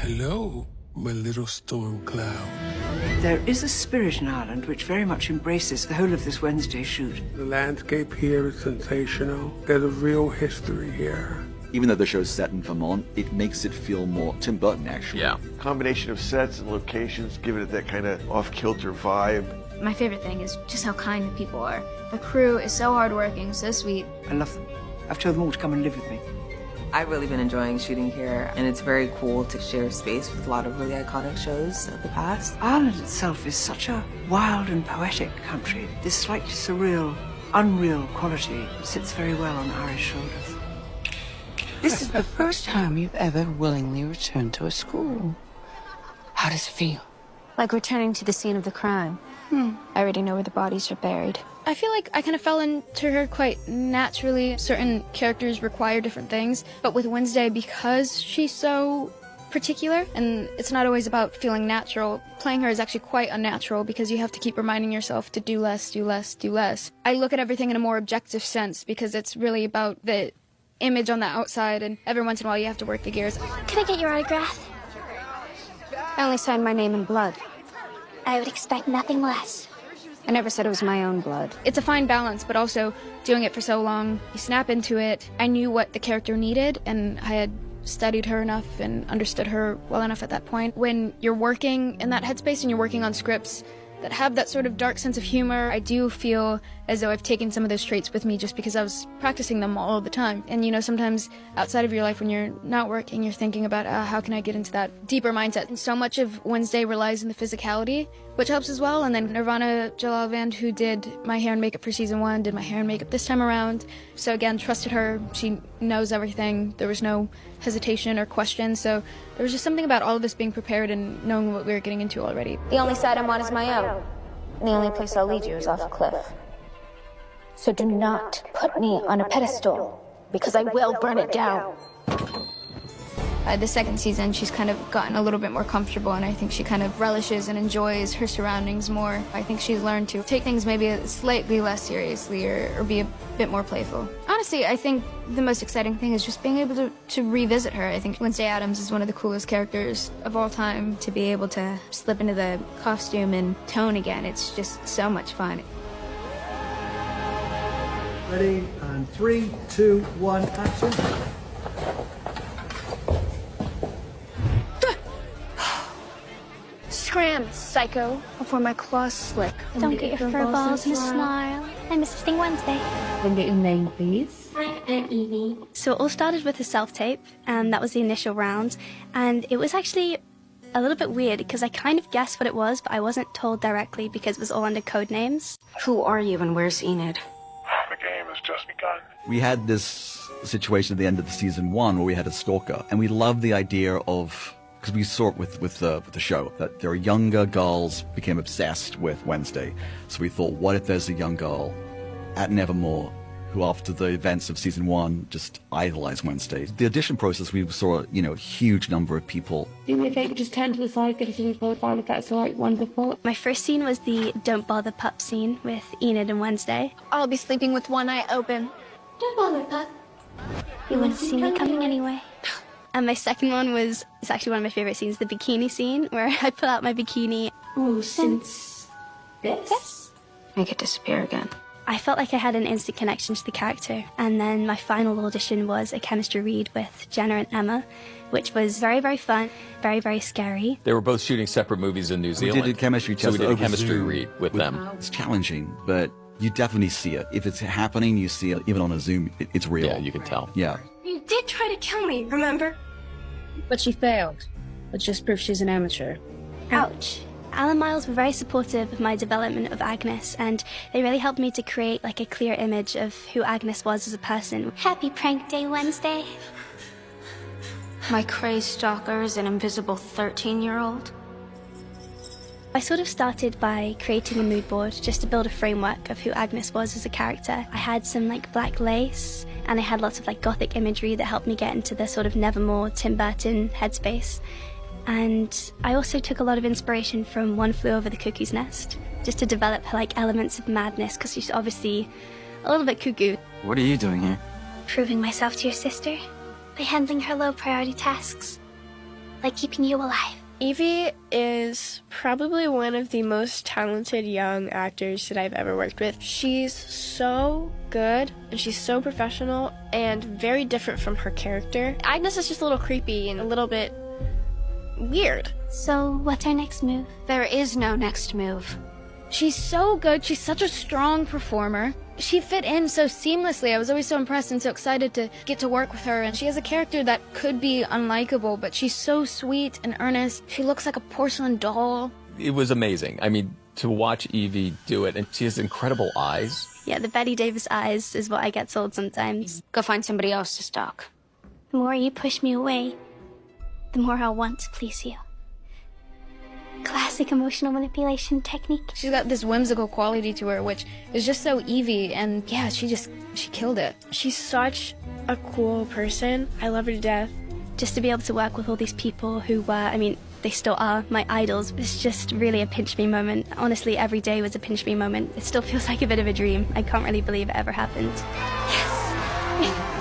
Hello, my little storm cloud. There is a spirit in Ireland which very much embraces the whole of this Wednesday shoot. The landscape here is sensational. There's a real history here. Even though the show's set in Vermont, it makes it feel more Tim Burton, actually. Yeah. Combination of sets and locations, giving it that kind of off-kilter vibe. My favorite thing is just how kind the people are. The crew is so hardworking, so sweet. I love them. I've told them all to come and live with me. I've really been enjoying shooting here, and it's very cool to share space with a lot of really iconic shows of the past. Ireland itself is such a wild and poetic country. This slightly surreal, unreal quality sits very well on Irish shoulders. This is the first time you've ever willingly returned to a school. How does it feel? Like returning to the scene of the crime. I already know where the bodies are buried. I feel like I kind of fell into her quite naturally. Certain characters require different things, but with Wednesday, because she's so particular, and it's not always about feeling natural, playing her is actually quite unnatural because you have to keep reminding yourself to do less, do less, do less. I look at everything in a more objective sense because it's really about the image on the outside, and every once in a while you have to work the gears. Can I get your autograph? I only signed my name in blood. I would expect nothing less. I never said it was my own blood. It's a fine balance, but also doing it for so long, you snap into it. I knew what the character needed, and I had studied her enough and understood her well enough at that point. When you're working in that headspace and you're working on scripts that have that sort of dark sense of humor, I do feel as though I've taken some of those traits with me just because I was practicing them all the time. And you know, sometimes outside of your life when you're not working, you're thinking about how can I get into that deeper mindset. And so much of Wednesday relies on the physicality, which helps as well. And then Nirvana Jalalvand, who did my hair and makeup for season 1, did my hair and makeup this time around. So again, trusted her. She knows everything. There was no hesitation or question. So there was just something about all of us being prepared and knowing what we were getting into already. The only side I'm on is my own. And the only place I'll lead you is off a cliff. So do not put me on a pedestal, because I will burn it down. The second season, she's kind of gotten a little bit more comfortable, and I think she kind of relishes and enjoys her surroundings more. I think she's learned to take things maybe slightly less seriously or be a bit more playful. Honestly, I think the most exciting thing is just being able to revisit her. I think Wednesday Addams is one of the coolest characters of all time. To be able to slip into the costume and tone again, it's just so much fun. Ready, and 3, 2, 1, action. Scram, psycho, before my claws slick. Don't get your fur balls in a snarl. I'm assisting Wednesday. Can I get your name, please? Hi, I'm Evie. So it all started with a self-tape, and that was the initial round. And it was actually a little bit weird because I kind of guessed what it was, but I wasn't told directly because it was all under code names. Who are you and where's Enid? The game has just begun. We had this situation at the end of the season 1 where we had a stalker, and we loved the idea of, because we saw it with the show, that there are younger girls became obsessed with Wednesday. So we thought, what if there's a young girl at Nevermore who, after the events of season 1, just idolized Wednesday? The audition process, we saw, a huge number of people. Do me a favor, just turn to the side, get a scene profile if that's all right. Wonderful. My first scene was the Don't Bother Pup scene with Enid and Wednesday. I'll be sleeping with one eye open. Don't bother, Pup. You wouldn't see me coming anyway. And my second one was, it's actually one of my favorite scenes, the bikini scene, where I pull out my bikini. Oh, since this? Make it disappear again. I felt like I had an instant connection to the character. And then my final audition was a chemistry read with Jenna and Emma, which was very, very fun, very, very scary. They were both shooting separate movies in New Zealand. We did a chemistry test. So we did a over chemistry Zoom read with them. It's challenging, but you definitely see it. If it's happening, you see it. Even on a Zoom, it's real. Yeah, you can tell. Yeah. You did try to kill me, remember? But she failed. Which just proves she's an amateur. Ouch. Alan Miles were very supportive of my development of Agnes, and they really helped me to create like a clear image of who Agnes was as a person. Happy prank day, Wednesday. My crazed stalker is an invisible 13-year-old. I sort of started by creating a mood board just to build a framework of who Agnes was as a character. I had some black lace, and I had lots of gothic imagery that helped me get into the sort of Nevermore, Tim Burton headspace. And I also took a lot of inspiration from One Flew Over the Cuckoo's Nest, just to develop her elements of madness, because she's obviously a little bit cuckoo. What are you doing here? Proving myself to your sister by handling her low priority tasks. like keeping you alive. Evie is probably one of the most talented young actors that I've ever worked with. She's so good, and she's so professional, and very different from her character. Agnes is just a little creepy and a little bit weird. So, what's our next move? There is no next move. She's so good. She's such a strong performer. She fit in so seamlessly. I was always so impressed and so excited to get to work with her. And she has a character that could be unlikable, but she's so sweet and earnest. She looks like a porcelain doll. It was amazing. I mean, to watch Evie do it, and she has incredible eyes. Yeah, the Betty Davis eyes is what I get sold sometimes. Go find somebody else to stalk. The more you push me away, the more I'll want to please you. Classic emotional manipulation technique. She's got this whimsical quality to her, which is just so Evie, and yeah, she killed it. She's such a cool person. I love her to death. Just to be able to work with all these people who were, I mean, they still are my idols. It's just really a pinch me moment. Honestly, every day was a pinch me moment. It still feels like a bit of a dream. I can't really believe it ever happened. Yes!